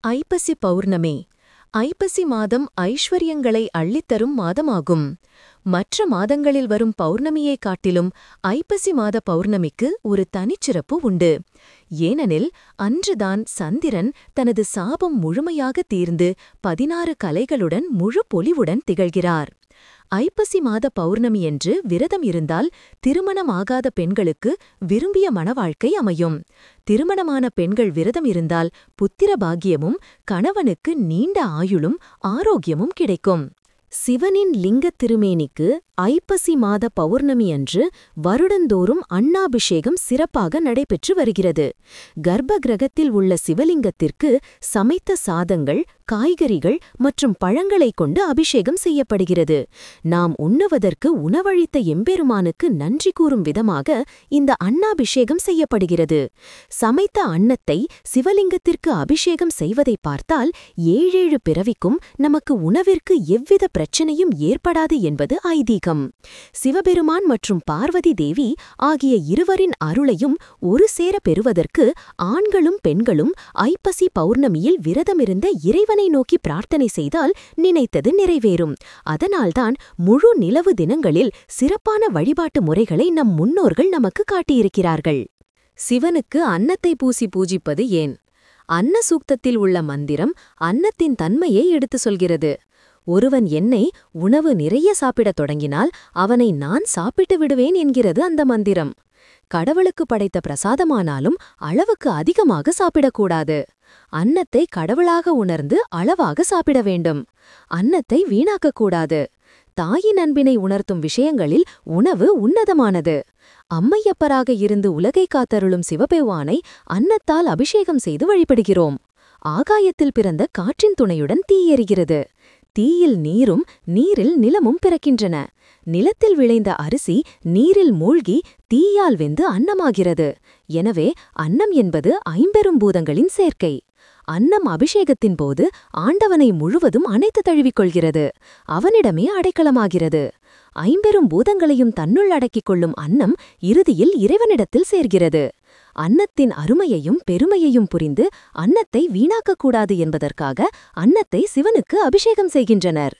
ஐப்பசி பௌர்ணமி. ஐப்பசி மாதம் ஐஸ்வர்யங்களை அள்ளித்தரும் மாதமாகும். மற்ற மாதங்களில் வரும் பௌர்ணமியைக் காட்டிலும் ஐப்பசி மாத பௌர்ணமிக்கு ஒரு தனிச்சிறப்பு உண்டு. ஏனெனில் அன்றுதான் சந்திரன் தனது சாபம் முழுமையாக தீர்ந்து 16 கலைகளுடன் முழு பொலிவுடன் திகழ்கிறார். ஐப்பசி மாத பௌர்ணமியன்று விரதம் இருந்தால் திருமணமாகாத பெண்களுக்கு விரும்பிய மணவாழ்க்கை அமையும். திருமணமான பெண்கள் விரதம் இருந்தால் புத்திர பாக்கியமும் கணவனுக்கு நீண்ட ஆயுளும் ஆரோக்கியமும் கிடைக்கும். சிவனின் லிங்கத் திருமேனிக்கு ஐப்பசி மாத பௌர்ணமியன்று வருடந்தோறும் அன்னாபிஷேகம் சிறப்பாக நடைபெற்று வருகிறது. கர்ப்ப கிரகத்தில் உள்ள சிவலிங்கத்திற்கு சமைத்த சாதங்கள், காய்கறிகள் மற்றும் பழங்களைக் கொண்டு அபிஷேகம் செய்யப்படுகிறது. நாம் உண்ணுவதற்கு உணவளித்த எம்பெருமானுக்கு நன்றி கூறும் விதமாக இந்த அன்னாபிஷேகம் செய்யப்படுகிறது. சமைத்த அன்னத்தை சிவலிங்கத்திற்கு அபிஷேகம் செய்வதை பார்த்தால் 7 பிறவிக்கும் நமக்கு உணவிற்கு எவ்வித பிரச்சனையும் ஏற்படாது என்பது ஐதீகம். சிவபெருமான் மற்றும் பார்வதி தேவி ஆகிய இருவரின் அருளையும் ஒரு சேர பெறுவதற்கு ஆண்களும் பெண்களும் ஐப்பசி பௌர்ணமியில் விரதமிருந்த இறைவனை நோக்கி பிரார்த்தனை செய்தால் நினைத்தது நிறைவேறும். அதனால்தான் முழு நிலவு தினங்களில் சிறப்பான வழிபாட்டு முறைகளை நம் முன்னோர்கள் நமக்கு காட்டியிருக்கிறார்கள். சிவனுக்கு அன்னத்தை பூசி பூஜிப்பது ஏன்? அன்ன சூக்தத்தில் உள்ள மந்திரம் அன்னத்தின் தன்மையை எடுத்து சொல்கிறது. ஒருவன் என்னை உணவு நிறைய சாப்பிடத் தொடங்கினால் அவனை நான் சாப்பிட்டு விடுவேன் என்கிறது அந்த மந்திரம். கடவுளுக்கு படைத்த பிரசாதமானாலும் அளவுக்கு அதிகமாக சாப்பிடக்கூடாது. அன்னத்தை கடவுளாக உணர்ந்து அளவாக சாப்பிட வேண்டும். அன்னத்தை வீணாக்கக்கூடாது. தாயின் அன்பினை உணர்த்தும் விஷயங்களில் உணவு உன்னதமானது. அம்மையப்பராக இருந்து உலகை காத்தருளும் சிவபெருமானை அன்னத்தால் அபிஷேகம் செய்து வழிபடுகிறோம். ஆகாயத்தில் பிறந்த காற்றின் துணையுடன் தீ எரிகிறது. தீயில் நீரும் நீரில் நிலமும் பிறக்கின்றன. நிலத்தில் விளைந்த அரிசி நீரில் மூழ்கி தீயால் வெந்து அன்னமாகிறது. எனவே அன்னம் என்பது 50 பூதங்களின் சேர்க்கை. அன்னம் அபிஷேகத்தின் போது ஆண்டவனை முழுவதும் அணைத்து தழுவிக்கொள்கிறது. அவனிடமே அடைக்கலமாகிறது. 50 பூதங்களையும் தன்னுள் அடக்கிக் கொள்ளும் அன்னம் இறுதியில் இறைவனிடத்தில் சேர்கிறது. அன்னத்தின் அருமையையும் பெருமையையும் புரிந்து அன்னத்தை வீணாக்கக்கூடாது என்பதற்காக அன்னத்தை சிவனுக்கு அபிஷேகம் செய்கின்றனர்.